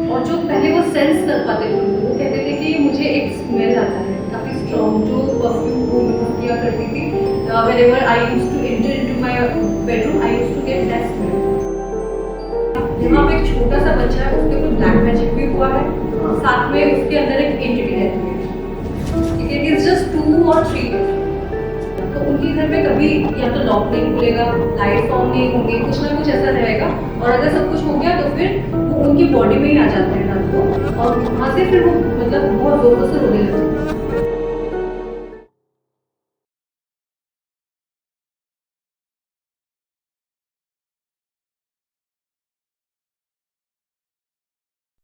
और जो पहले वो सेंस कर पाते थे, वो कहते थे कि मुझे एक स्मेल आता है काफ़ी स्ट्रॉन्ग, जो परफ्यूम वो यूज़ किया करती थी। Whenever I used to enter into my bedroom, I used to get that smell. यहाँ पे एक छोटा सा बच्चा है, उसके ऊपर ब्लैक मैजिक भी हुआ है, साथ में उसके अंदर एक एंटिटी रहती है। ठीक है, इट इज जस्ट 2 और 3 इयर्स। तो उनके घर में कभी या तो लॉक नहीं खुलेगा, लाइट ऑन नहीं होंगे, कुछ ना कुछ ऐसा रहेगा। और अगर सब कुछ हो गया तो फिर वो उनकी बॉडी में ही आ जाते हैं रात को, और वहाँ से फिर वो मतलब बहुत जोरों से रोने लगते हैं।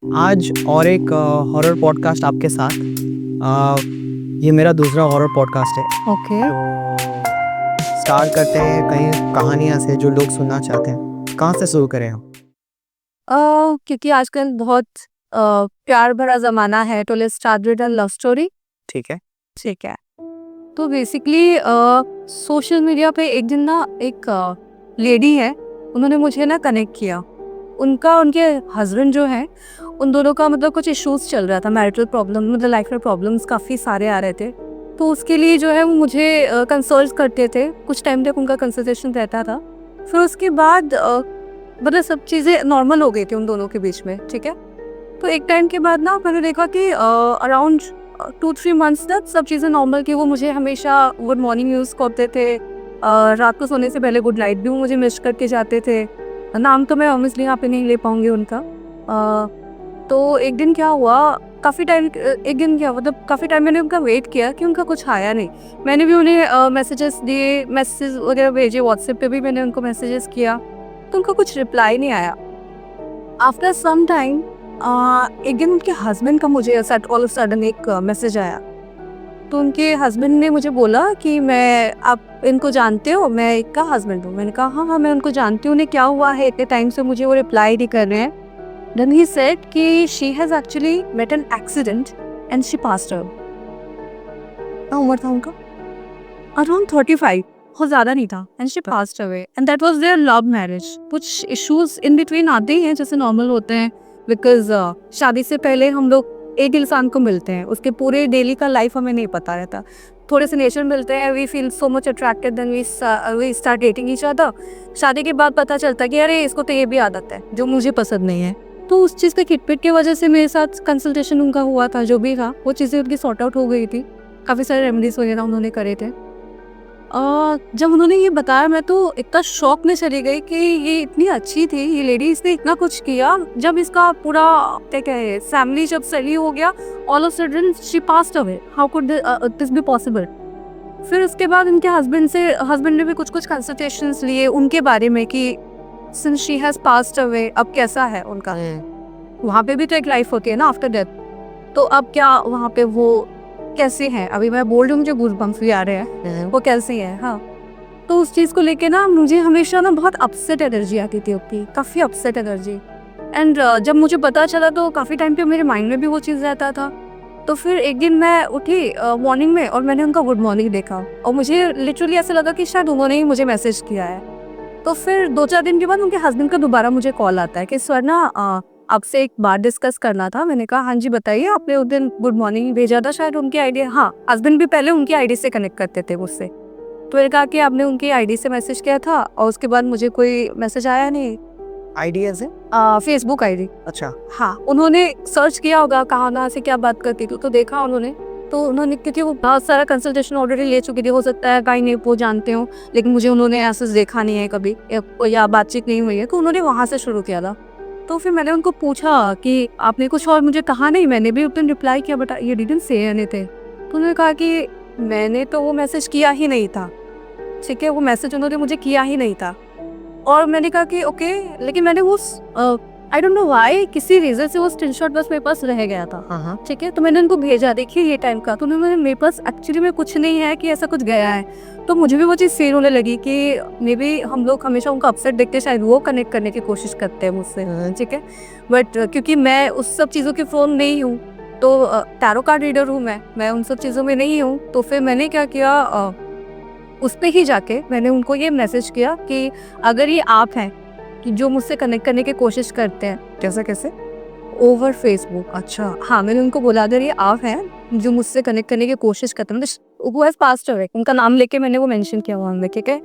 आज और एक हॉरर पॉडकास्ट आपके साथ। ये मेरा दूसरा हॉरर पॉडकास्ट है। ओके। तो स्टार्ट करते हैं कहीं कहानियाँ से जो लोग सुनना चाहते हैं। कहाँ से शुरू करें हम? क्योंकि आजकल बहुत प्यार भरा ज़माना है, तो let's start with a love story. ठीक है। ठीक है। तो बेसिकली सोशल मीडिया पे एक दिन ना एक लेडी है, उन्होंने मुझे ना कनेक्ट किया। उनका उनके हस्बैंड जो है, उन दोनों का मतलब कुछ इश्यूज चल रहा था, मैरिटल प्रॉब्लम, मतलब लाइफ में प्रॉब्लम्स काफ़ी सारे आ रहे थे। तो उसके लिए जो है वो मुझे कंसल्ट करते थे, कुछ टाइम तक उनका कंसल्टेशन रहता था। फिर उसके बाद मतलब सब चीज़ें नॉर्मल हो गई थी उन दोनों के बीच में। ठीक है। तो एक टाइम के बाद ना मैंने देखा कि अराउंड 2-3 मंथ्स तक सब चीज़ें नॉर्मल की। वो मुझे हमेशा गुड मॉर्निंग यूज़ करते थे, रात को सोने से पहले गुड नाइट भी वो मुझे मिस करके जाते थे। नाम तो मैं ऑब्वियसली यहाँ पे नहीं ले पाऊंगी उनका। तो एक दिन क्या हुआ, काफ़ी टाइम एक दिन क्या मतलब काफ़ी टाइम मैंने उनका वेट किया कि उनका कुछ आया नहीं। मैंने भी उन्हें मैसेजेस दिए, मैसेज वगैरह भेजे, व्हाट्सएप पे भी मैंने उनको मैसेजेस किया, तो उनका कुछ रिप्लाई नहीं आया। आफ्टर सम टाइम एक दिन उनके हस्बैंड का मुझे ऑल ऑफ सडन एक मैसेज आया। तो उनके हस्बैंड ने मुझे बोला कि मैं आप इनको जानते हो, मैं इनका हस्बैंड हूँ। मैंने कहा हाँ हाँ, मैं उनको जानती हूँ, उन्हें क्या हुआ है इतने टाइम से मुझे वो रिप्लाई नहीं कर रहे हैं। देन ही सेड कि she has actually met an accident and she passed away. क्या उम्र था उनका? अराउंड 35, बहुत ज़्यादा नहीं था। And she passed away and that was their love marriage. कुछ इश्यूज इन बिटवीन आते ही हैं जैसे नॉर्मल होते हैं, बिकॉज शादी से पहले हम लोग एक इंसान को मिलते हैं, उसके पूरे डेली का लाइफ हमें नहीं पता रहता। थोड़े से नेचर मिलते हैं, we feel so much attracted, then we start dating each other. शादी के बाद पता चलता है कि अरे इसको तो ये भी आदत है जो मुझे पसंद नहीं है। तो उस चीज़ के खिटपिट की वजह से मेरे साथ कंसल्टेशन उनका हुआ था, जो भी था वो चीज़ें उनकी सॉर्ट आउट हो गई थी। काफ़ी सारे रेमेडीज वगैरह उन्होंने करे थे। जब उन्होंने ये बताया मैं तो इतना शॉक में चली गई कि ये इतनी अच्छी थी ये लेडी, इसने इतना कुछ किया। जब इसका पूरा क्या कहे फैमिली जब सही हो गया, all of sudden she passed away, how could this be possible. फिर उसके बाद उनके हस्बैंड ने भी कुछ कुछ कंसल्टेशंस लिए उनके बारे में कि since she has passed away अब कैसा है उनका। वहाँ पे भी तो एक लाइफ होती है ना आफ्टर डेथ, तो अब क्या वहाँ पे वो कैसे हैं। अभी मैं बोल रही हूँ, मुझे गूज़बम्प्स भी आ रहे हैं, वो कैसे है। हाँ, तो उस चीज़ को लेके ना मुझे हमेशा ना बहुत अपसेट एनर्जी आती थी उसकी, काफ़ी अपसेट एनर्जी। एंड जब मुझे पता चला तो काफ़ी टाइम पे मेरे माइंड में भी वो चीज़ रहता था। तो फिर एक दिन मैं उठी मॉर्निंग में और मैंने उनका गुड मॉर्निंग देखा, और मुझे लिटरली ऐसा लगा कि शायद उन्होंने ही मुझे मैसेज किया है। तो फिर 2-4 दिन के बाद उनके हस्बैंड का दोबारा मुझे कॉल आता है कि स्वर्णा, आपसे एक बात डिस्कस करना था। मैंने कहा हाँ जी बताइए, आपने उस दिन गुड मॉर्निंग भेजा था, शायद उनकी आईडी। हाँ, हस्बैंड भी पहले उनकी आईडी से कनेक्ट करते थे मुझसे। तो मैंने कहा कि आपने उनकी आईडी से मैसेज किया था और उसके बाद मुझे कोई मैसेज आया नहीं। आईडी ऐसे? Facebook ID. अच्छा। हाँ, उन्होंने सर्च किया होगा कहाँ से क्या बात करती थी, तो देखा उन्होंने। तो उन्होंने, क्योंकि वो बहुत सारा कंसल्टेशन ऑलरेडी ले चुकी थी, हो सकता है कहीं नहीं वो जानते हो, लेकिन मुझे उन्होंने ऐसा देखा नहीं है कभी या बातचीत नहीं हुई है, तो उन्होंने वहाँ से शुरू किया था। तो फिर मैंने उनको पूछा कि आपने कुछ और मुझे कहा नहीं। मैंने भी उस दिन रिप्लाई किया, बट ये डिडंट से एनीथिंग। तो उन्होंने कहा कि मैंने तो वो मैसेज किया ही नहीं था। ठीक है, वो मैसेज उन्होंने मुझे किया ही नहीं था। और मैंने कहा कि ओके, लेकिन मैंने वो आई डोंट नो व्हाई, किसी रीजन से वो स्क्रीनशॉट बस मेरे पास रह गया था। हाँ। ठीक है, तो मैंने उनको भेजा, देखिए ये टाइम का। तो उन्होंने, मेरे पास एक्चुअली में कुछ नहीं है कि ऐसा कुछ गया है। तो मुझे भी वो चीज़ फील होने लगी कि मे बी हम लोग हमेशा उनको अपसेट देखते हैं, शायद वो कनेक्ट करने की कोशिश करते हैं मुझसे। ठीक है, बट क्योंकि मैं उस सब चीज़ों की फ़ोन नहीं हूँ, तो टैरो कार्ड रीडर हूँ मैं उन सब चीज़ों में नहीं हूँ। तो फिर मैंने क्या किया, उस पे ही जाके मैंने उनको ये मैसेज किया कि अगर ये आप हैं कि जो मुझसे कनेक्ट करने की कोशिश करते हैं, जैसा कैसे, ओवर फेसबुक, अच्छा हाँ, मैंने उनको बोला अगर ये आप हैं जो मुझसे कनेक्ट करने की कोशिश करते हैं, मतलब वो है पास्टर है, उनका नाम लेके मैंने वो मेंशन किया हुआ है, ठीक है,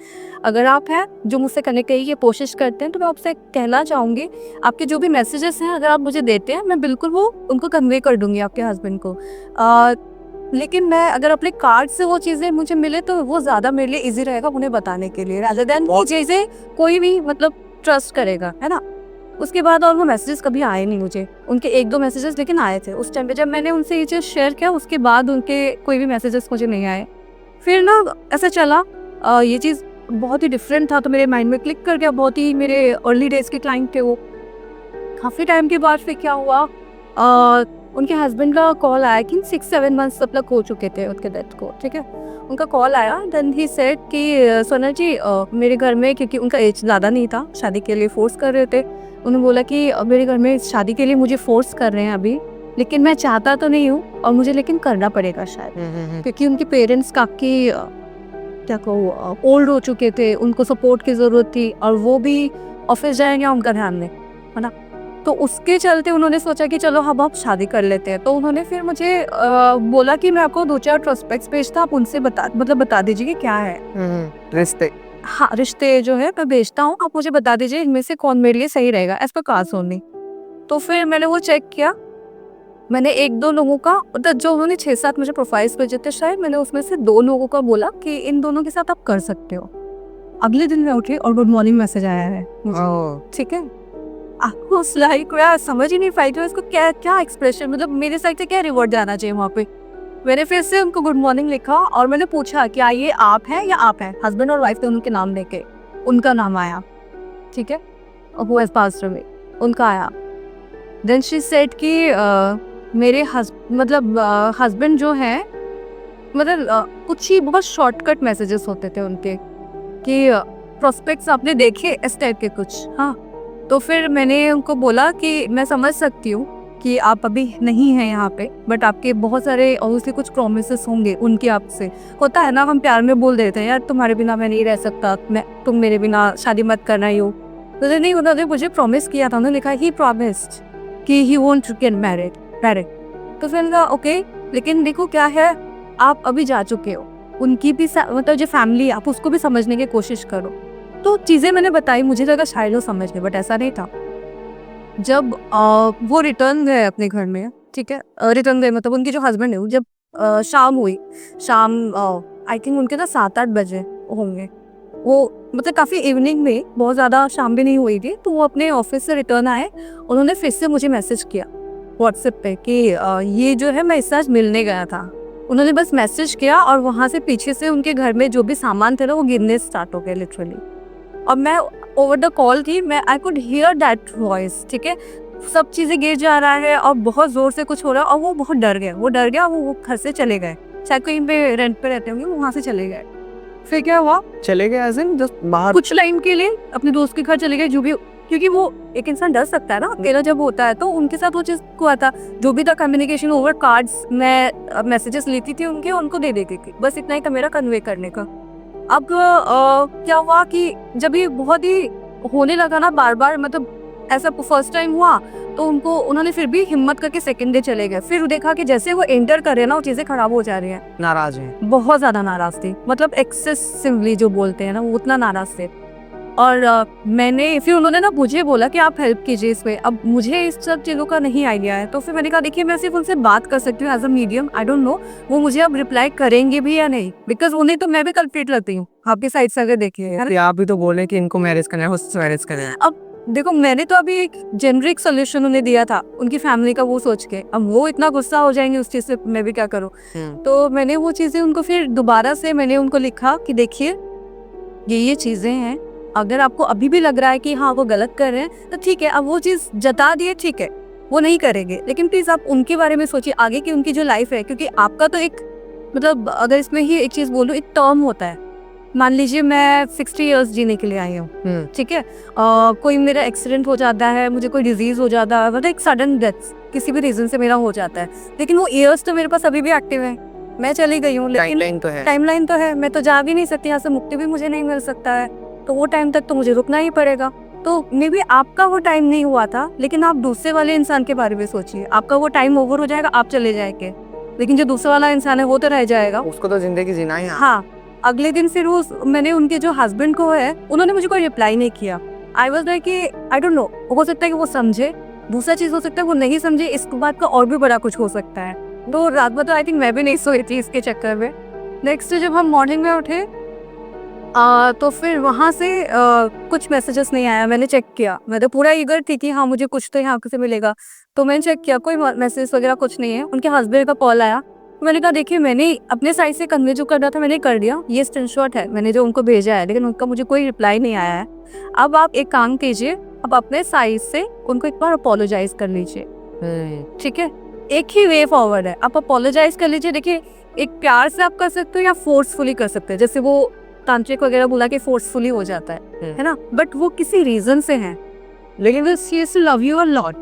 अगर आप हैं जो मुझसे कनेक्ट करने की कोशिश करते हैं तो मैं आपसे कहना चाहूँगी आपके जो भी मैसेजेस हैं अगर आप मुझे देते हैं मैं बिल्कुल वो उनको कन्वे कर दूंगी आपके हस्बैंड को। लेकिन मैं अगर अपने कार्ड से वो चीज़ें मुझे मिले तो वो ज़्यादा मेरे लिए ईजी रहेगा उन्हें बताने के लिए, रादर देन वो चीज़ें कोई भी मतलब ट्रस्ट करेगा, है ना। उसके बाद और वो मैसेजेस कभी आए नहीं मुझे, उनके 1-2 मैसेजेस लेकिन आए थे उस टाइम पे जब मैंने उनसे ये चीज़ शेयर किया, उसके बाद उनके कोई भी मैसेजेस मुझे नहीं आए। फिर ना ऐसा चला ये चीज़ बहुत ही डिफरेंट था तो मेरे माइंड में क्लिक कर गया, बहुत ही मेरे अर्ली डेज़ के क्लाइंट थे वो। काफ़ी टाइम के बाद फिर क्या हुआ, उनके हस्बैंड का कॉल आया कि 6-7 मंथ्स तब तक हो चुके थे उनके डेथ को, ठीक है। उनका कॉल आया, देन ही सेड कि सोनल जी मेरे घर में, क्योंकि उनका एज ज़्यादा नहीं था, शादी के लिए फोर्स कर रहे थे। उन्होंने बोला कि मेरे घर में शादी के लिए मुझे फोर्स कर रहे हैं अभी, लेकिन मैं चाहता तो नहीं हूँ और मुझे लेकिन करना पड़ेगा शायद, क्योंकि उनके पेरेंट्स काफ़ी क्या कहूँ ओल्ड हो चुके थे, उनको सपोर्ट की ज़रूरत थी और वो भी ऑफिस जाएंगे उनका ध्यान में, है ना। तो उसके चलते उन्होंने सोचा कि चलो हम आप शादी कर लेते हैं। तो उन्होंने फिर मुझे बोला कि मैं आपको 2-4 प्रोस्पेक्ट्स भेजता, आप उनसे बता दीजिए कि क्या है रिश्ते। हाँ, रिश्ते जो है मैं भेजता हूँ, आप मुझे बता दीजिए इनमें से कौन मेरे लिए सही रहेगा एज पर कास्ट ओनली। तो फिर मैंने वो चेक किया, मैंने 1-2 लोगों का, मतलब जो उन्होंने 6-7 मुझे प्रोफाइल्स भेजे थे शायद, मैंने उसमें से 2 लोगों का बोला कि इन दोनों के साथ आप कर सकते हो। अगले दिन मैं उठी और गुड मॉर्निंग मैसेज आया है मुझे, ठीक है। आपको लाइक मैं समझ ही नहीं पाई थी इसको क्या एक्सप्रेशन, मतलब मेरे साइड से क्या रिवॉर्ड जाना चाहिए वहाँ पे। मैंने फिर से उनको गुड मॉर्निंग लिखा और मैंने पूछा क्या ये आप हैं या आप हैं, हस्बैंड और वाइफ थे उनके नाम लेके, उनका नाम आया, ठीक है, हु हैज पास्ड अवे, उनका आया। देन शी सेड कि मेरे हस्बैंड जो है, मतलब कुछ ही बहुत शॉर्टकट मैसेजेस होते थे उनके कि प्रोस्पेक्ट्स आपने देखे इस टाइप के कुछ, हाँ। तो फिर मैंने उनको बोला कि मैं समझ सकती हूँ कि आप अभी नहीं हैं यहाँ पे, बट आपके बहुत सारे ऑब्वियसली कुछ प्रॉमिसेस होंगे उनके आपसे, होता है ना, हम प्यार में बोल देते हैं यार तुम्हारे बिना मैं नहीं रह सकता, तुम मेरे बिना शादी मत करना ही हो। तो नहीं, उन्होंने मुझे प्रॉमिस किया था, उन्होंने लिखा ही प्रॉमिस्ड कि he won't get married direct. तो फिर ओके, लेकिन देखो क्या है, आप अभी जा चुके हो, उनकी भी मतलब जो फैमिली आप उसको भी समझने की कोशिश करो। तो चीज़ें मैंने बताई, मुझे लगा शायद वो समझ गए, बट ऐसा नहीं था। जब वो रिटर्न गए अपने घर में, ठीक है, रिटर्न गए मतलब उनके जो हस्बैंड है, जब शाम हुई, शाम आई थिंक उनके ना 7-8 बजे होंगे वो, मतलब काफ़ी इवनिंग में, बहुत ज़्यादा शाम भी नहीं हुई थी। तो वो अपने ऑफिस से रिटर्न आए, उन्होंने फिर से मुझे मैसेज किया व्हाट्सएप पे कि ये जो है मैं इससे आज मिलने गया था। उन्होंने बस मैसेज किया और वहाँ से पीछे से उनके घर में जो भी सामान थे ना वो गिरने स्टार्ट हो गए लिटरली। और मैं ओवर द कॉल थी, मैं I could hear that voice, ठीक है, सब चीज़ें गिर जा रहा है और बहुत ज़ोर से कुछ हो रहा है और वो बहुत डर गया, वो घर से चले गए, शायद कहीं पे रेंट पे रहते होंगे, वो वहाँ से चले गए। फिर क्या हुआ, चले गए एज इन जस्ट बाहर कुछ टाइम के लिए अपने दोस्त के घर चले गए, जो भी, क्योंकि वो एक इंसान डर सकता है ना अकेला जब होता है। तो उनके साथ वो चीज़ हुआ था, जो भी था कम्युनिकेशन ओवर कार्ड्स, मैं मैसेजेस लेती थी उनके, उनको दे देती थी, बस इतना ही था मेरा कन्वे करने का। अब क्या हुआ कि जब ये बहुत ही होने लगा ना बार बार, मतलब ऐसा फर्स्ट टाइम हुआ तो उन्होंने फिर भी हिम्मत करके सेकंड डे चले गए। फिर देखा कि जैसे वो एंटर कर रहे हैं ना, वो चीज़ें खराब हो जा रही हैं, नाराज हैं, बहुत ज़्यादा नाराज़ थी, मतलब एक्सेसिवली जो बोलते हैं ना, वो उतना नाराज़ थे। और मैंने फिर उन्होंने ना मुझे बोला कि आप हेल्प कीजिए इसमें। अब मुझे इस सब चीज़ों का नहीं आइडिया है, तो फिर मैंने कहा देखिए मैं सिर्फ उनसे बात कर सकती हूँ as a medium, I don't know वो मुझे अब रिप्लाई करेंगे भी या नहीं, बिकॉज उन्हें तो मैं भी कल्प्रिट लगती हूँ आपकी साइड से अगर देखिए। आप भी तो बोल रहे हैं कि इनको मैरिज करना है, उससे मैरिज करना है। अब देखो मैंने तो अभी एक जेनरिक सोल्यूशन उन्हें दिया था उनकी फैमिली का वो सोच के, अब वो इतना गुस्सा हो जाएंगे उस चीज़ से, मैं भी क्या करूँ। तो मैंने वो चीज़ें उनको फिर दोबारा से मैंने उनको लिखा कि देखिए ये चीज़ें हैं, अगर आपको अभी भी लग रहा है कि हाँ वो गलत कर रहे हैं तो ठीक है, अब वो चीज़ जता दिए, ठीक है वो नहीं करेंगे, लेकिन प्लीज़ आप उनके बारे में सोचिए आगे की उनकी जो लाइफ है, क्योंकि आपका तो एक मतलब अगर इसमें ही एक चीज़ बोलूँ, एक टर्म होता है। मान लीजिए मैं 60 इयर्स जीने के लिए आई हूँ, ठीक है, कोई मेरा एक्सीडेंट हो जाता है, मुझे कोई डिजीज़ हो जाता है, मतलब एक सडन डेथ किसी भी रीज़न से मेरा हो जाता है, लेकिन वो ईयर्स तो मेरे पास अभी भी एक्टिव है, मैं चली गई हूँ, लेकिन टाइमलाइन तो है, मैं तो जा भी नहीं सकती यहाँ से, मुक्ति भी मुझे नहीं मिल सकता है, तो वो टाइम तक तो मुझे रुकना ही पड़ेगा। तो मे बी आपका वो टाइम नहीं हुआ था, लेकिन आप दूसरे वाले इंसान के बारे में सोचिए, आपका वो टाइम ओवर हो जाएगा, आप चले जाएंगे, लेकिन जो दूसरा वाला इंसान है वो तो रह जाएगा। उसको तो जिंदगी जीना ही है। हाँ, अगले दिन फिर वो मैंने उनके जो हस्बैंड को है, उन्होंने मुझे कोई रिप्लाई नहीं किया। आई वाज लाइक कि आई डोंट नो, हो सकता है कि वो समझे, दूसरा चीज हो सकता है वो नहीं समझे, इस बात का और भी बड़ा कुछ हो सकता है। तो रात भर तो आई थिंक मैं भी नहीं सोई थी इसके चक्कर में। नेक्स्ट जब हम मॉर्निंग में उठे तो फिर वहाँ से कुछ मैसेजेस नहीं आया। मैंने चेक किया, मैं तो पूरा ईगर थी कि हाँ मुझे कुछ तो यहाँ से मिलेगा, तो मैंने चेक किया कोई मैसेज वगैरह कुछ नहीं है। उनके हस्बैंड का कॉल आया, मैंने कहा देखिए मैंने अपने साइड से कन्वे जो करना था मैंने कर दिया, ये स्क्रीनशॉट है मैंने जो उनको भेजा है, लेकिन उनका मुझे कोई रिप्लाई नहीं आया है। अब आप एक काम कीजिए, अब अपने साइड से उनको एक बार अपोलोजाइज कर लीजिए, ठीक है? एक ही वे फॉरवर्ड है, आप अपोलोजाइज कर लीजिए। देखिए एक प्यार से आप कर सकते हो या फोर्सफुली कर सकते हैं, जैसे वो तांत्रिक वगैरह बोला कि फोर्सफुली हो जाता है ना, बट वो किसी रीजन से है, लेकिन she is to love you a lot.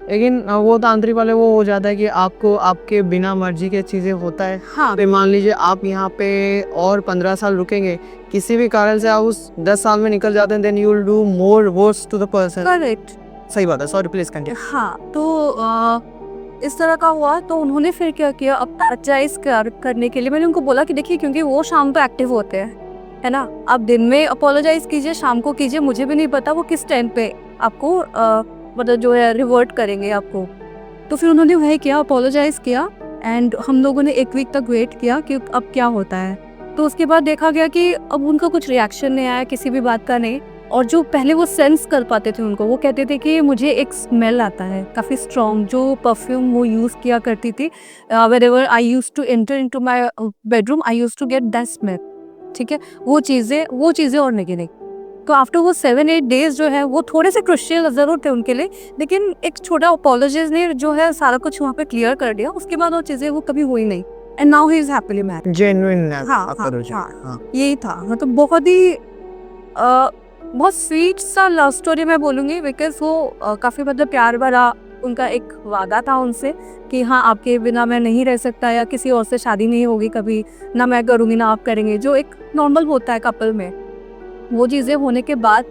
लेकिन वो तांत्रिक वाले वो हो जाता है कि आपको आपके बिना मर्जी के चीजें होता है। हाँ, तो मान लीजिए आप यहाँ पे और 15 साल रुकेंगे, किसी भी कारण से आप उस 10 साल में निकल जाते हैं, then you will do more worse to the person. Correct. सही बात है, सॉरी प्लीज कंटिन्यू। हाँ, तो इस तरह का हुआ। तो उन्होंने फिर क्या किया, अपोलोजाइज करने के लिए मैंने उनको बोला कि देखिए क्योंकि वो शाम को एक्टिव होते हैं, है ना, आप दिन में अपोलोजाइज कीजिए, शाम को कीजिए, मुझे भी नहीं पता वो किस टाइम पे आपको मतलब जो है रिवर्ट करेंगे आपको। तो फिर उन्होंने वही किया, अपोलोजाइज किया, एंड हम लोगों ने एक वीक तक वेट किया कि अब क्या होता है। तो उसके बाद देखा गया कि अब उनका कुछ रिएक्शन नहीं आया किसी भी बात का नहीं, और जो पहले वो सेंस कर पाते थे उनको, वो कहते थे कि मुझे एक स्मेल आता है काफ़ी स्ट्रॉन्ग, जो परफ्यूम वो यूज़ किया करती थी, wherever I used to enter into my bedroom I used to get that smell, ठीक है? वो चीज़ें और नहीं। तो आफ्टर वो 7-8 डेज जो है वो थोड़े से क्रुशियल ज़रूर थे उनके लिए, लेकिन एक छोटा अपोलोजाइज ने जो है सारा कुछ वहाँ पे क्लियर कर दिया। उसके बाद वो चीज़ें वो कभी हुई नहीं, and now he is happily married. Genuine हाँ, यही था। मतलब बहुत ही बहुत स्वीट सा लव स्टोरी मैं बोलूँगी, बिकॉज वो काफ़ी मतलब प्यार भरा उनका एक वादा था उनसे कि हाँ आपके बिना मैं नहीं रह सकता, या किसी और से शादी नहीं होगी कभी, ना मैं करूँगी ना आप करेंगे, जो एक नॉर्मल होता है कपल में। वो चीज़ें होने के बाद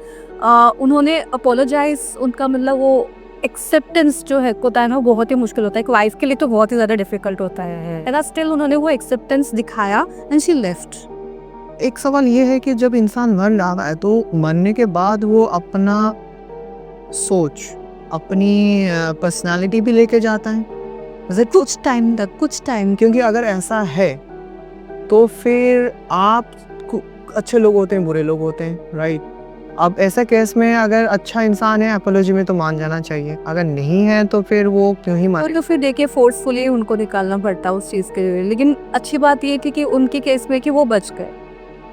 उन्होंने अपोलोजाइज, उनका मतलब वो एक्सेप्टेंस जो है होता है ना, वो बहुत ही मुश्किल होता है, एक वाइफ के लिए तो बहुत ही ज़्यादा डिफिकल्ट होता है ना। स्टिल उन्होंने वो एक्सेप्टेंस दिखाया एंड शी लेफ्ट। एक सवाल ये है कि जब इंसान मर रहा है तो मरने के बाद वो अपना सोच, अपनी पर्सनालिटी भी लेके जाता है कुछ टाइम तक, कुछ टाइम। क्योंकि अगर ऐसा है तो फिर आप अच्छे लोग होते हैं, बुरे लोग होते हैं, राइट? अब ऐसा केस में अगर अच्छा इंसान है अपोलॉजी में तो मान जाना चाहिए, अगर नहीं है तो फिर वो क्यों ही मान। तो फिर देखिए फोर्सफुली उनको निकालना पड़ता उस चीज़ के लिए, लेकिन अच्छी बात ये थी कि उनके केस में कि वो बच गए।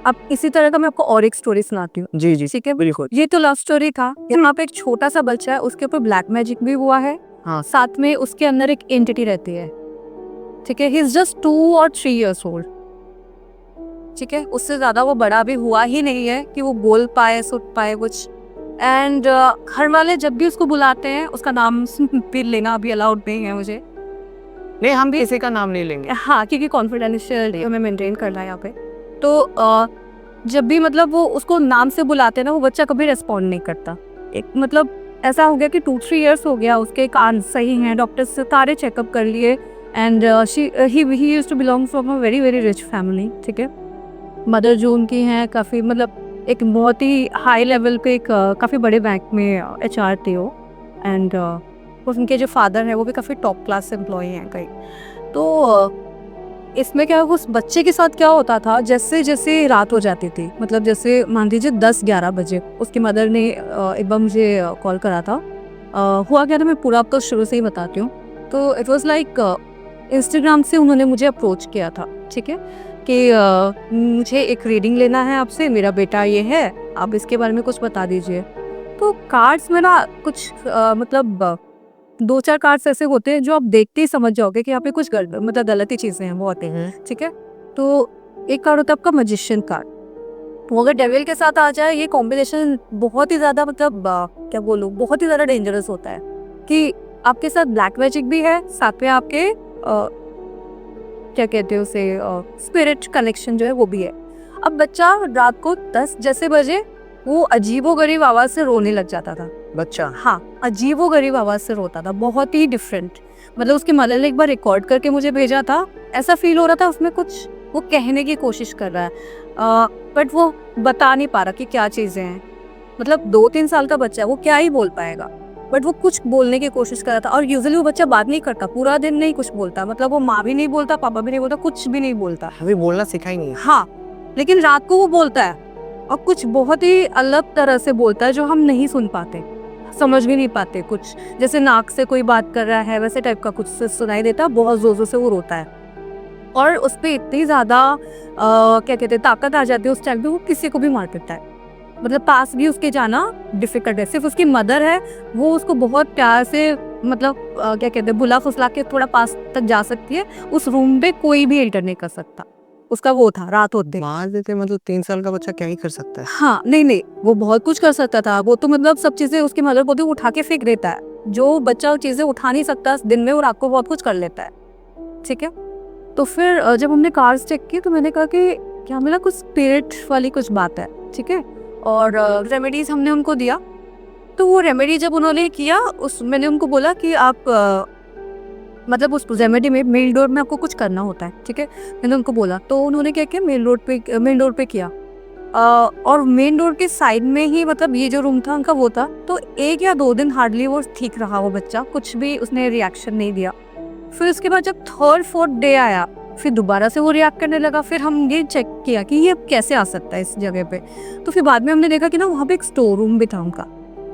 अब इसी तरह का मैं आपको और एक स्टोरी सुनाती हूँ। जी जी ठीक है, बिल्कुल। ये तो लव स्टोरी था। यहाँ पे एक छोटा सा बच्चा है, उसके ऊपर ब्लैक मैजिक भी हुआ है। हाँ। साथ में उसके अंदर एक एंटिटी रहती है, ठीक है? He is just 2 or 3 years old, ठीक है? उससे ज्यादा वो बड़ा भी हुआ ही नहीं है कि वो बोल पाए, सुन पाए कुछ। एंड घर वाले जब भी उसको बुलाते हैं, उसका नाम भी लेना अभी अलाउड नहीं है मुझे। नहीं, हम भी किसी का नाम नहीं लेंगे। हाँ, क्योंकि कॉन्फिडेंशियल हमें मेंटेन करना है यहाँ पे। तो जब भी मतलब वो उसको नाम से बुलाते हैं ना, वो बच्चा कभी रिस्पॉन्ड नहीं करता। एक मतलब ऐसा हो गया कि 2-3 years हो गया, उसके कान सही हैं, डॉक्टर से सारे चेकअप कर लिए, and he used to belong from a very very rich family, ठीक है? मदर जो उनकी हैं काफ़ी मतलब एक बहुत ही हाई लेवल पे एक काफ़ी बड़े बैंक में HR थे वो, एंड उनके जो फादर हैं वो भी काफ़ी टॉप क्लास एम्प्लॉय हैं कहीं। तो इसमें क्या उस बच्चे के साथ क्या होता था, जैसे जैसे रात हो जाती थी, मतलब जैसे मान लीजिए 10-11 बजे उसकी मदर ने एक बार मुझे कॉल करा था। हुआ क्या था, मैं पूरा आपको शुरू से ही बताती हूँ। तो इट वाज लाइक इंस्टाग्राम से उन्होंने मुझे अप्रोच किया था, ठीक है, कि मुझे एक रीडिंग लेना है आपसे, मेरा बेटा ये है, आप इसके बारे में कुछ बता दीजिए। तो कार्ड्स में ना कुछ मतलब 2-4 कार्ड्स ऐसे होते हैं जो आप देखते ही समझ जाओगे कि यहाँ पे कुछ मतलब गलत ही चीज़ें हैं, वो होते हैं, ठीक है? तो एक कार्ड होता है आपका मैजिशियन कार्ड। वो अगर डेविल के साथ आ जाए, ये कॉम्बिनेशन बहुत ही ज़्यादा मतलब क्या बोलूँ, बहुत ही ज़्यादा डेंजरस होता है कि आपके साथ ब्लैक मैजिक भी है, साथ में आपके क्या कहते हैं उसे, स्पिरिट कनेक्शन जो है वो भी है। अब बच्चा रात को 10 जैसे बजे वो अजीबोगरीब आवाज़ से रोने लग जाता था। बच्चा हाँ, अजीबोगरीब आवाज़ से रोता था, बहुत ही डिफरेंट। मतलब उसकी मदर ने एक बार रिकॉर्ड करके मुझे भेजा था, ऐसा फील हो रहा था उसमें कुछ वो कहने की कोशिश कर रहा है, बट वो बता नहीं पा रहा कि क्या चीज़ें हैं। मतलब 2-3 साल का बच्चा है, वो क्या ही बोल पाएगा, बट वो कुछ बोलने की कोशिश कर रहा था। और यूजुअली वो बच्चा बात नहीं करता, पूरा दिन नहीं कुछ बोलता, मतलब वो माँ भी नहीं बोलता, पापा भी नहीं बोलता, कुछ भी नहीं बोलता। अभी बोलना सिखा ही नहीं है। हाँ, लेकिन रात को वो बोलता है और कुछ बहुत ही अलग तरह से बोलता है जो हम नहीं सुन पाते, समझ भी नहीं पाते। कुछ जैसे नाक से कोई बात कर रहा है वैसे टाइप का कुछ से सुनाई देता है, बहुत जोर जोर से वो रोता है। और उस पर इतनी ज़्यादा क्या कहते हैं ताकत आ जाती है उस टाइम पे, वो किसी को भी मार देता है। मतलब पास भी उसके जाना डिफिकल्ट है। सिर्फ उसकी मदर है, वो उसको बहुत प्यार से मतलब क्या कहते हैं बुला फुसला के थोड़ा पास तक जा सकती है। उस रूम पे कोई भी एंटर नहीं कर सकता। उसका वो था रात होते मार देते, मतलब 3 साल का बच्चा क्या ही कर सकता है। हाँ, नहीं वो बहुत कुछ कर सकता था। वो तो मतलब सब चीजें उसकी मदर बोलती है उठा के फेंक देता है। जो बच्चा चीजें उठा नहीं सकता दिन में, वो रात को बहुत कुछ कर लेता है। ठीक है, तो फिर जब हमने कार्स चेक की तो मैंने कहा कि क्या मिला, कुछ स्पिरिट वाली कुछ बात है। ठीक है, और रेमेडीज हमने उनको दिया। तो वो रेमेडी जब उन्होंने किया, उस मैंने उनको बोला कि आप मतलब उस रेमेडी में मेन डोर में आपको कुछ करना होता है। ठीक है, मैंने उनको बोला, तो उन्होंने क्या किया, मेन डोर पे किया। और मेन डोर के साइड में ही मतलब ये जो रूम था उनका वो था। तो 1 या 2 दिन हार्डली वो ठीक रहा, वो बच्चा कुछ भी उसने रिएक्शन नहीं दिया। फिर उसके बाद जब 3rd-4th डे आया, फिर दोबारा से वो रिएक्ट करने लगा। फिर हम ये चेक किया कि ये कैसे आ सकता है इस जगह पे। तो फिर बाद में हमने देखा कि ना वहाँ पे एक स्टोर रूम भी था उनका,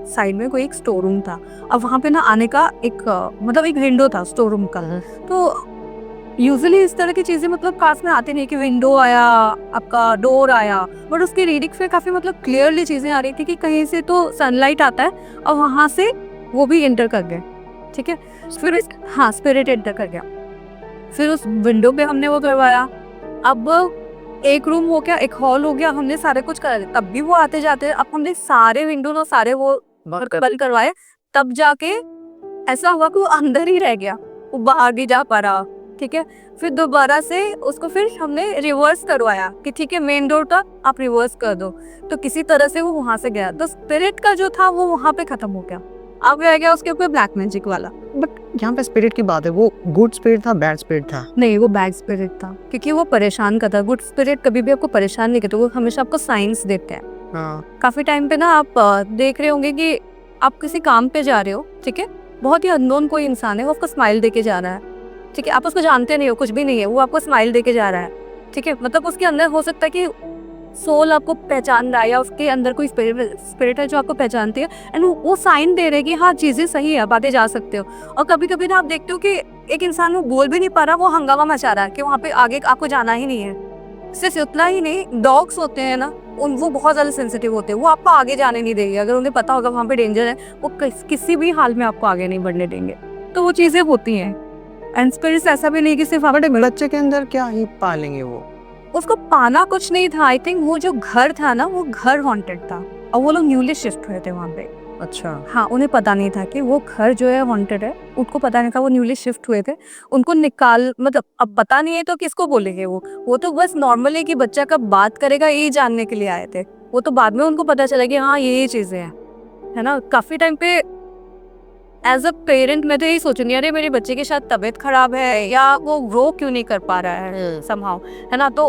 साइड में कोई एक स्टोर रूम था। अब वहाँ पे ना आने का एक मतलब एक विंडो था स्टोर रूम का। तो यूजुअली इस तरह की चीजें मतलब कार्स में आती नहीं कि विंडो आया, आपका डोर आया, बट उसकी रीडिंग पे काफी मतलब क्लियरली चीजें आ रही थी कि कहीं से तो सनलाइट आता है और वहाँ से वो भी एंटर कर गए। ठीक है, फिर हाँ स्पिरिट एंटर कर गया। फिर उस विंडो पे हमने वो करवाया। अब एक रूम हो गया, एक हॉल हो गया, हमने सारे कुछ करा दिया। तब भी वो आते जाते। अब हमने सारे विंडो ना सारे वो बंद करवाए, तब जाके ऐसा हुआ कि वो अंदर ही रह गया, वो बाहर नहीं जा पा रहा। ठीक है, फिर दोबारा से उसको फिर हमने रिवर्स करवाया कि ठीक है मेन डोर तक आप रिवर्स कर दो। तो किसी तरह से वो वहां से गया। तो स्पिरिट का जो था वो वहां पे खत्म हो गया। अब रह गया उसके ऊपर ब्लैक मैजिक वाला। बट यहाँ पे स्पिरिट की बात है, वो गुड स्पिरिट था बैड स्पिरिट था? नहीं, वो बैड स्पिरिट था, क्योंकि वो परेशान करता। गुड स्पिरिट कभी भी आपको परेशान नहीं करते, वो हमेशा आपको साइंस देते हैं। हाँ। काफी टाइम पे ना आप देख रहे होंगे कि आप किसी काम पे जा रहे हो, ठीक है, बहुत ही अननोन कोई इंसान है, वो आपको स्माइल देके जा रहा है। ठीक है, आप उसको जानते नहीं हो, कुछ भी नहीं है, वो आपको स्माइल देके जा रहा है। ठीक है, मतलब उसके अंदर हो सकता है कि सोल आपको पहचान रहा है या उसके अंदर कोई स्पिरिट है जो आपको पहचानती है, एंड वो साइन दे रहे कि हाँ चीजें सही है, बातें जा सकते हो। और कभी कभी ना आप देखते हो कि एक इंसान वो बोल भी नहीं पा रहा, वो हंगामा मचा रहा है कि वहाँ पे आगे आपको जाना ही नहीं है। सिर्फ उतना ही नहीं, डॉग्स होते हैं ना, वो बहुत ज्यादा सेंसिटिव होते हैं, वो आपको आगे जाने नहीं देंगे। अगर उन्हें पता होगा वहाँ पे डेंजर है, वो किसी भी हाल में आपको आगे नहीं बढ़ने देंगे। तो वो चीजें होती हैं। एंड स्पिरिट्स ऐसा भी नहीं कि सिर्फ आप बच्चे के अंदर क्या ही पालेंगे वो? उसको पाना कुछ नहीं था। आई थिंक वो जो घर था ना, वो घर हॉन्टेड था, और वो लोग न्यूली शिफ्ट हुए थे वहाँ पे। अच्छा। हाँ, उन्हें पता नहीं था कि वो घर जो है हॉन्टेड है, उनको पता नहीं था, वो न्यूली शिफ्ट हुए थे। उनको निकाल मतलब अब पता नहीं है तो किसको बोलेंगे। वो तो बस नॉर्मली कि बच्चा कब बात करेगा यही जानने के लिए आए थे। वो तो बाद में उनको पता चला कि हाँ ये चीजें हैं, है ना। काफी टाइम पे एज अ पेरेंट मैं तो यही सोचूंगी, अरे मेरे बच्चे के साथ तबीयत खराब है या वो ग्रो क्यों नहीं कर पा रहा है समहाउ, है ना। तो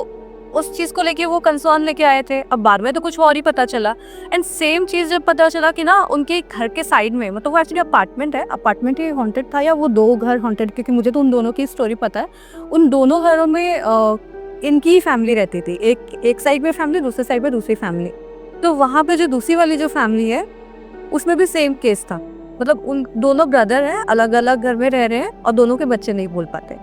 उस चीज को लेके वो कंसर्न लेके आए थे। अब बाद में तो कुछ और ही पता चला। एंड सेम चीज जब पता चला कि ना उनके घर के साइड में, मतलब वो एक्चुअली अपार्टमेंट है, अपार्टमेंट ही हॉन्टेड था या वो 2 घर हॉन्टेड, क्योंकि मुझे तो उन दोनों की स्टोरी पता है। उन दोनों घरों में इनकी फैमिली रहती थी, एक साइड में फैमिली, दूसरे साइड में दूसरी फैमिली। तो वहाँ पे जो दूसरी वाली जो फैमिली है उसमें भी सेम केस था। मतलब उन दोनों ब्रदर हैं, अलग अलग घर में रह रहे हैं और दोनों के बच्चे नहीं बोल पाते।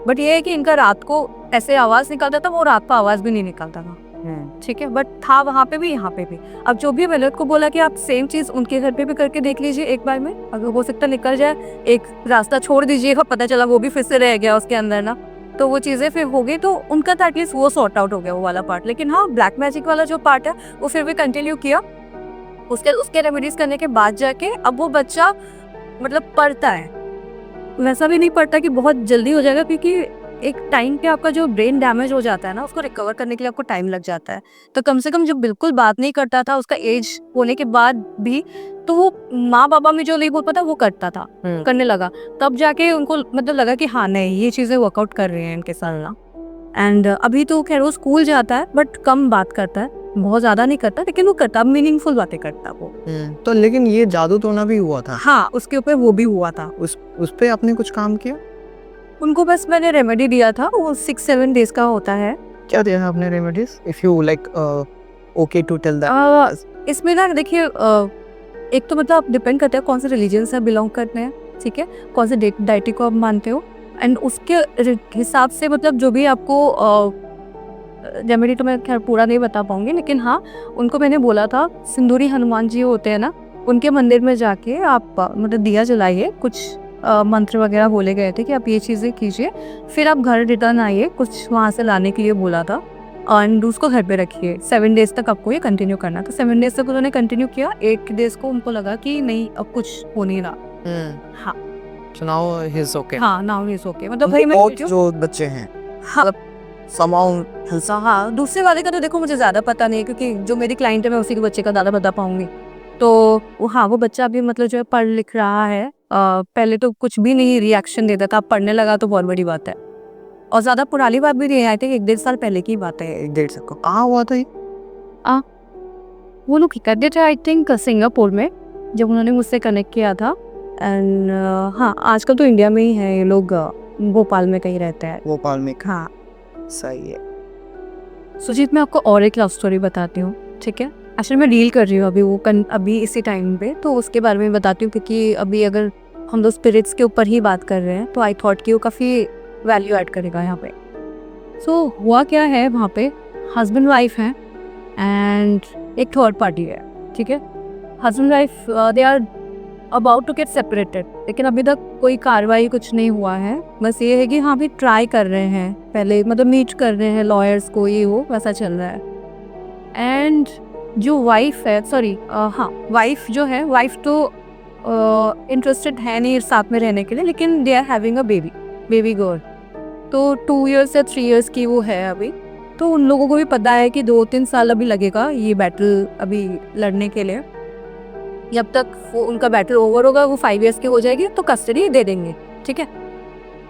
बट ये है कि इनका रात को ऐसे आवाज निकलता था, वो रात को आवाज भी नहीं निकलता था। ठीक है, बट था वहाँ पे भी यहाँ पे भी। अब जो भी मैंने को बोला कि आप सेम चीज उनके घर पे भी करके देख लीजिए एक बार में, अगर हो सकता निकल जाए। एक रास्ता छोड़ दीजिएगा, पता चला वो भी फिर से रह गया उसके अंदर ना, तो वो चीजें फिर हो गई। तो उनका तो एटलीस्ट वो सॉर्ट आउट हो गया वो वाला पार्ट। लेकिन हाँ, ब्लैक मैजिक वाला जो पार्ट है वो फिर भी कंटिन्यू किया। उसके रेमेडीज करने के बाद जाके अब वो बच्चा मतलब पढ़ता है। वैसा भी नहीं पढ़ता कि बहुत जल्दी हो जाएगा, क्योंकि एक टाइम पे आपका जो ब्रेन डैमेज हो जाता है ना, उसको रिकवर करने के लिए आपको टाइम लग जाता है। तो कम से कम जो बिल्कुल बात नहीं करता था उसका एज होने के बाद भी, तो वो माँ बाबा में जो नहीं बोल पाता वो करता था, करने लगा। तब जाके उनको मतलब लगा कि हाँ नहीं, ये चीज़ें वर्कआउट कर रही हैं इनके साथ ना। एंड अभी तो खैर वो स्कूल जाता है बट कम बात करता है, बहुत ज़्यादा नहीं करता, लेकिन वो करता, मीनिंगफुल बातें करता वो। तो लेकिन ये जादू टोना भी हुआ था, हाँ, उसके ऊपर वो भी हुआ था। उस पे आपने कुछ काम किया? उनको बस मैंने रेमेडी दिया था, वो 6-7 डेज का होता है। क्या दिया था आपने remedies, if you like okay to tell that? इसमें ना देखिए, एक तो मतलब डिपेंड करता है कौन से रिलीजन से बिलोंग करते हैं, ठीक है, कौन से डाइटी को आप मानते हो, एंड उसके हिसाब से मतलब जो भी आपको रेमेडी तो मैं खैर पूरा नहीं बता पाऊंगी, लेकिन हाँ उनको मैंने बोला था सिंदूरी हनुमान जी होते हैं ना, उनके मंदिर में जाके आप मतलब दिया जलाइए, कुछ मंत्र वगैरह बोले गए थे कि आप ये चीज़ें कीजिए, फिर आप घर रिटर्न आइए, कुछ वहाँ से लाने के लिए बोला था, एंड उसको घर पे रखिए। 7 डेज तक आपको ये कंटिन्यू करना। तो 7 डेज तक उन्होंने कंटिन्यू किया। 8 डेज को उनको लगा कि नहीं अब कुछ हो नहीं रहा। हाँ, So now he's okay. हाँ, नाउ इज ओके। मतलब भाई मैं बहुत जो बच्चे हैं हाँ somehow हाँ, दूसरे वाले का तो देखो मुझे ज़्यादा पता नहीं है, क्योंकि जो मेरी क्लाइंट है मैं उसी के बच्चे का ज़्यादा बता पाऊंगी। तो हाँ, वो बच्चा अभी मतलब जो है पढ़ लिख रहा है। पहले तो कुछ भी नहीं रिएक्शन देता था, अब पढ़ने लगा तो बहुत बड़ी बात है। और ज़्यादा पुरानी बात भी नहीं है, आई थिंक 1-1.5 साल पहले की बात है। 1-1.5 साल को कहाँ हुआ था ये? वो लोग करते थे आई थिंक सिंगापुर में, जब उन्होंने मुझसे कनेक्ट किया था। एंड हाँ, आजकल तो इंडिया में ही है ये लोग, भोपाल में कहीं रहते हैं। भोपाल में? हाँ सही है। सुजीत, मैं आपको और एक लव स्टोरी बताती हूँ, ठीक है। एक्चुअली मैं डील कर रही हूँ अभी वो अभी इसी टाइम पे, तो उसके बारे में बताती हूँ, क्योंकि अभी अगर हम लोग स्पिरिट्स के ऊपर ही बात कर रहे हैं तो आई थॉट कि वो काफ़ी वैल्यू ऐड करेगा यहाँ पे। सो हुआ क्या है, वहाँ पे हस्बैंड वाइफ हैं एंड एक थर्ड पार्टी है, ठीक है। Husband wife they are about to get separated, लेकिन अभी तक कोई कार्रवाई कुछ नहीं हुआ है। बस ये है कि हाँ अभी ट्राई कर रहे हैं, पहले मतलब मीट कर रहे हैं लॉयर्स को, ये वो वैसा चल रहा है। एंड जो वाइफ है, सॉरी हाँ वाइफ जो है, वाइफ तो इंटरेस्टेड है नहीं साथ में रहने के लिए, लेकिन they are having a baby girl. तो 2 years या 3 years की वो है अभी। तो उन लोगों को भी पता है कि 2-3 साल अभी लगेगा ये बैटल अभी लड़ने के लिए। जब तक वो उनका बैटल ओवर होगा, वो 5 years की हो जाएगी तो कस्टडी दे देंगे, ठीक है।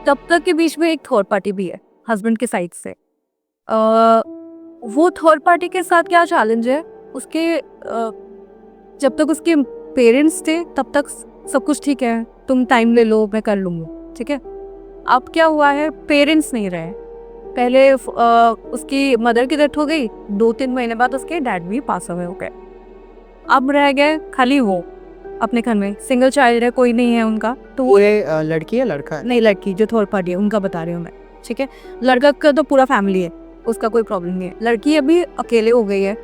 तब तक के बीच में एक थर्ड पार्टी भी है हस्बैंड के साइड से। वो थर्ड पार्टी के साथ क्या चैलेंज है, उसके जब तक उसके पेरेंट्स थे तब तक सब कुछ ठीक है, तुम टाइम ले लो मैं कर लूँगी, ठीक है। अब क्या हुआ है, पेरेंट्स नहीं रहे। पहले उसकी मदर की डेथ हो गई, 2-3 महीने बाद उसके डैड भी पास अवे हो गए। अब रह गए खाली वो अपने घर में, सिंगल चाइल्ड है, कोई नहीं है उनका। तो वो ये लड़की है लड़का है? नहीं, लड़की जो थर्ड पार्टी है उनका बता रही हूँ मैं, ठीक है। लड़का का तो पूरा फैमिली है, उसका कोई प्रॉब्लम नहीं है। लड़की अभी अकेले हो गई है,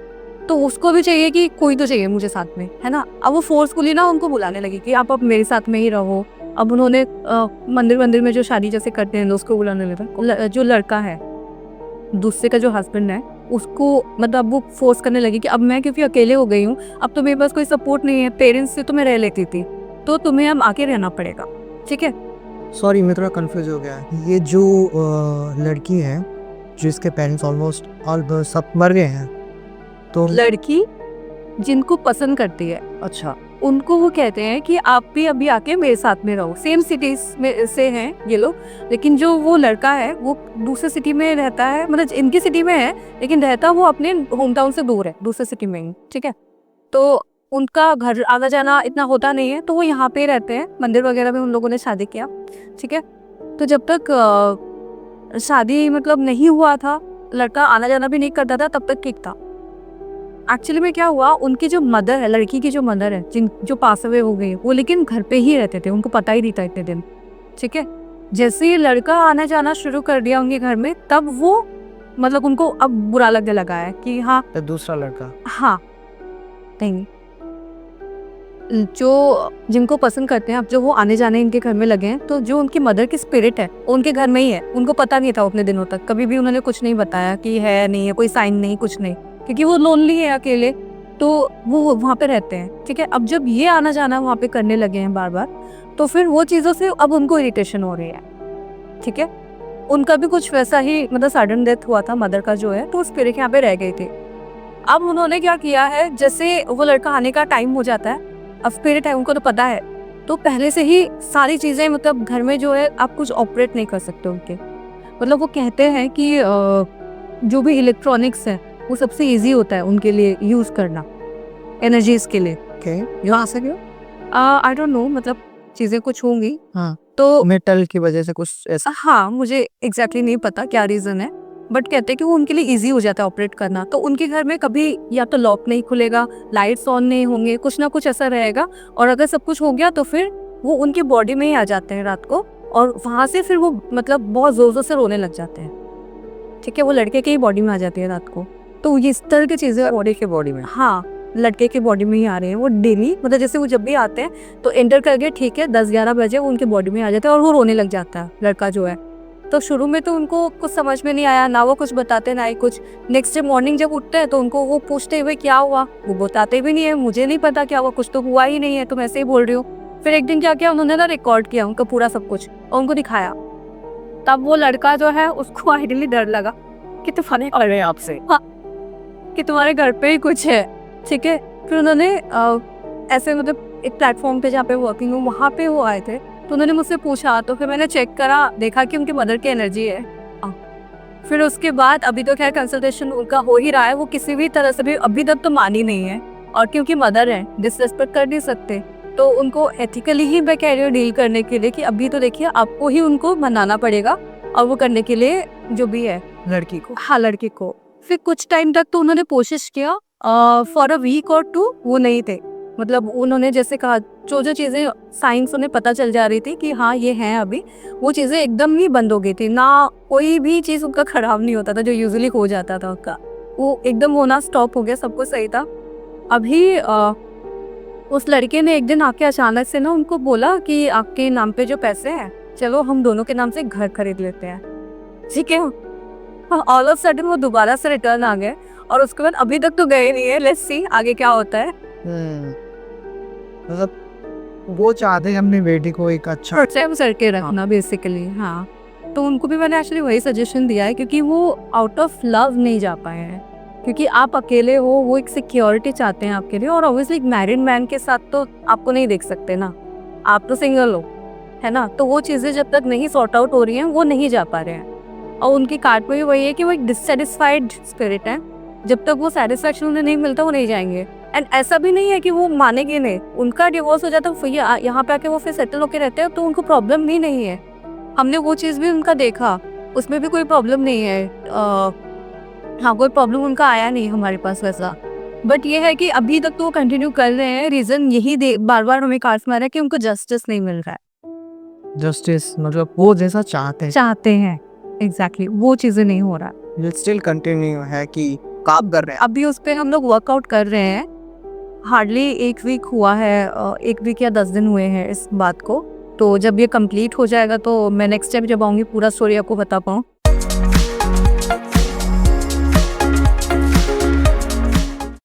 तो उसको भी चाहिए कि कोई तो चाहिए मुझे साथ में, है ना। अब वो फोर्सफुली ना उनको बुलाने लगी कि आप अब मेरे साथ में ही रहो। अब उन्होंने मंदिर में जो शादी जैसे करते हैं उसको बुलाने लगा। जो लड़का है, दूसरे का जो हस्बैंड है, उसको मतलब वो फोर्स करने लगी कि अब मैं क्योंकि अकेले हो गई हूँ, अब तो मेरे पास कोई सपोर्ट नहीं है, पेरेंट्स से तो मैं रह लेती थी, तो तुम्हें अब आके रहना पड़ेगा, ठीक है। सॉरी मैं थोड़ा कंफ्यूज हो गया। ये जो लड़की है जिसके पेरेंट्स ऑलमोस्ट सब मर गए हैं, तो लड़की जिनको पसंद करती है, अच्छा, उनको वो कहते हैं कि आप भी अभी आके मेरे साथ में रहो। सेम सिटीज में से हैं ये लोग, लेकिन जो वो लड़का है वो दूसरे सिटी में रहता है, मतलब इनकी सिटी में है लेकिन रहता वो अपने होम टाउन से दूर है, दूसरे सिटी में ही, ठीक है। तो उनका घर आना जाना इतना होता नहीं है, तो वो यहाँ पे रहते हैं। मंदिर वगैरह में उन लोगों ने शादी किया, ठीक है। तो जब तक शादी मतलब नहीं हुआ था, लड़का आना जाना भी नहीं करता था, तब तक ठीक था। एक्चुअली में क्या हुआ, उनकी जो मदर है, लड़की की जो मदर है, जो पास अवे हो गई, वो लेकिन घर पे ही रहते थे, उनको पता ही नहीं था इतने दिन, ठीक है। जैसे ही लड़का आना जाना शुरू कर दिया उनके घर में, तब वो मतलब उनको अब बुरा लगने लगा है कि हाँ तो दूसरा लड़का, हाँ नहीं, जो जिनको पसंद करते हैं अब जो वो आने जाने इनके घर में लगे हैं, तो जो उनकी मदर की स्पिरिट है उनके घर में ही है। उनको पता नहीं था उतने दिनों तक, कभी भी उन्होंने कुछ नहीं बताया कि है नहीं है, कोई साइन नहीं, कुछ नहीं, क्योंकि वो लोनली है अकेले, तो वो वहाँ पे रहते हैं, ठीक है। अब जब ये आना जाना वहाँ पे करने लगे हैं बार बार, तो फिर वो चीज़ों से अब उनको इरिटेशन हो रही है, ठीक है। उनका भी कुछ वैसा ही मतलब सडन डेथ हुआ था मदर का जो है, तो स्पिरिट यहाँ पे रह गई थी। अब उन्होंने क्या किया है, जैसे वो लड़का आने का टाइम हो जाता है, अब स्पिरिट है उनको तो पता है, तो पहले से ही सारी चीज़ें मतलब घर में जो है आप कुछ ऑपरेट नहीं कर सकते उनके। मतलब वो कहते हैं कि जो भी इलेक्ट्रॉनिक्स है वो सबसे इजी होता है उनके लिए यूज़ करना एनर्जीज के लिए। ओके, यहाँ से क्यों आई डोंट नो, मतलब चीज़ें कुछ होंगी हाँ, तो मेटल की वजह से कुछ ऐसा। हाँ, मुझे एग्जैक्टली नहीं पता क्या रीज़न है, बट कहते हैं कि वो उनके लिए इजी हो जाता है ऑपरेट करना। तो उनके घर में कभी या तो लॉक नहीं खुलेगा, लाइट्स ऑन नहीं होंगे, कुछ ना कुछ ऐसा रहेगा। और अगर सब कुछ हो गया तो फिर वो उनकी बॉडी में ही आ जाते हैं रात को, और वहाँ से फिर वो मतलब बहुत ज़ोर ज़ोर से रोने लग जाते हैं। ठीक है, वो लड़के की ही बॉडी में आ जाती है रात को। तो ये इस तरह की चीज़ें बॉडी के बॉडी में। हाँ, लड़के की बॉडी में ही आ रहे हैं वो डेली। मतलब जैसे वो जब भी आते हैं तो एंटर करके ठीक है 10-11 बजे वो उनकी बॉडी में आ जाते हैं और वो रोने लग जाता है लड़का जो है। तो शुरू में तो उनको कुछ समझ में नहीं आया, ना वो कुछ बताते ना ही कुछ। नेक्स्ट डे मॉर्निंग जब उठते हैं तो उनको वो पूछते हुए क्या हुआ, वो बताते भी नहीं है, मुझे नहीं पता क्या हुआ, कुछ तो हुआ ही नहीं है, तुम ऐसे ही बोल रही हो। फिर एक दिन क्या किया उन्होंने ना, रिकॉर्ड किया उनका पूरा सब कुछ और उनको दिखाया। तब वो लड़का जो है उसको आइडियली डर लगा कि तुम्हारे अरे आपसे हाँ, कि तुम्हारे घर पे ही कुछ है। ठीक है, फिर उन्होंने ऐसे मतलब एक प्लेटफॉर्म पे जहाँ पे वर्किंग हूँ वहाँ पे वो आए थे, तो उन्होंने मुझसे पूछा, तो फिर मैंने चेक करा, देखा कि उनकी मदर की एनर्जी है। फिर उसके बाद अभी तो खैर कंसल्टेशन उनका हो ही रहा है, वो किसी भी तरह से भी अभी तक तो मानी नहीं है, और क्योंकि मदर है डिसरेस्पेक्ट कर नहीं सकते, तो उनको एथिकली ही मैं कह रही हूँ डील करने के लिए कि अभी तो देखिए आपको ही उनको मनाना पड़ेगा, और वो करने के लिए जो भी है लड़की को। हाँ लड़के को। फिर कुछ टाइम तक तो उन्होंने कोशिश किया, फॉर अ वीक और 2 वो नहीं थे। मतलब उन्होंने जैसे कहा, जो जो चीज़ें साइंस उन्हें पता चल जा रही थी कि हाँ ये हैं अभी, वो चीज़ें एकदम ही बंद हो गई थी। ना कोई भी चीज़ उनका ख़राब नहीं होता था जो यूजुअली हो जाता था उनका, वो एकदम होना स्टॉप हो गया, सब कुछ सही था। अभी उस लड़के ने एक दिन आके अचानक से ना उनको बोला कि आपके नाम पे जो पैसे हैं, चलो हम दोनों के नाम से घर खरीद लेते हैं। ठीक है, ऑल ऑफ सडन वो दोबारा से रिटर्न आ गए, और उसके बाद अभी तक तो गए नहीं है। लेट्स सी आगे क्या होता है। मतलब वो चाहते हैं अपनी बेटी को एक अच्छा सेम करके रखना बेसिकली। हाँ, तो उनको भी मैंने एक्चुअली वही सजेशन दिया है, क्योंकि वो आउट ऑफ लव नहीं जा पाए हैं, क्योंकि आप अकेले हो, वो एक सिक्योरिटी चाहते हैं आपके लिए, और ऑब्वियसली एक मैरिड मैन के साथ तो आपको नहीं देख सकते ना, आप तो सिंगल हो, है ना। तो वो चीज़ें जब तक नहीं सॉर्ट आउट हो रही हैं वो नहीं जा पा रहे हैं। और उनकी कार्ड में भी वही है कि वो एक डिससेटिस्फाइड स्पिरिट है, जब तक वो सेटिस्फेक्शन उन्हें नहीं मिलता वो नहीं जाएंगे। एंड ऐसा भी नहीं है कि वो मानेंगे नहीं, उनका डिवोर्स हो जाता है, फिर यहाँ पे आके वो फिर सेटल होके रहते हैं, तो उनको प्रॉब्लम भी नहीं है। हमने वो चीज़ भी उनका देखा, उसमें भी कोई प्रॉब्लम नहीं है। हाँ, कोई प्रॉब्लम उनका आया नहीं हमारे पास वैसा। बट ये है कि अभी तक तो वो कंटिन्यू कर रहे हैं, रीज़न यही बार बार हमें कार्ड्स में आ रहा है कि उनको जस्टिस नहीं मिल रहा है। जस्टिस, मतलब वो जैसा चाहते हैं एग्जैक्टली वो चीज़ें नहीं हो रहा। स्टिल कंटिन्यू है कि काम कर रहे हैं। अभी उस पर हम लोग वर्कआउट कर रहे हैं, हार्डली 1 वीक हुआ है, 1 वीक या 10 दिन हुए हैं इस बात को। तो जब ये कंप्लीट हो जाएगा तो मैं नेक्स्ट टाइम जब आऊँगी पूरा स्टोरी आपको बता पाऊँ।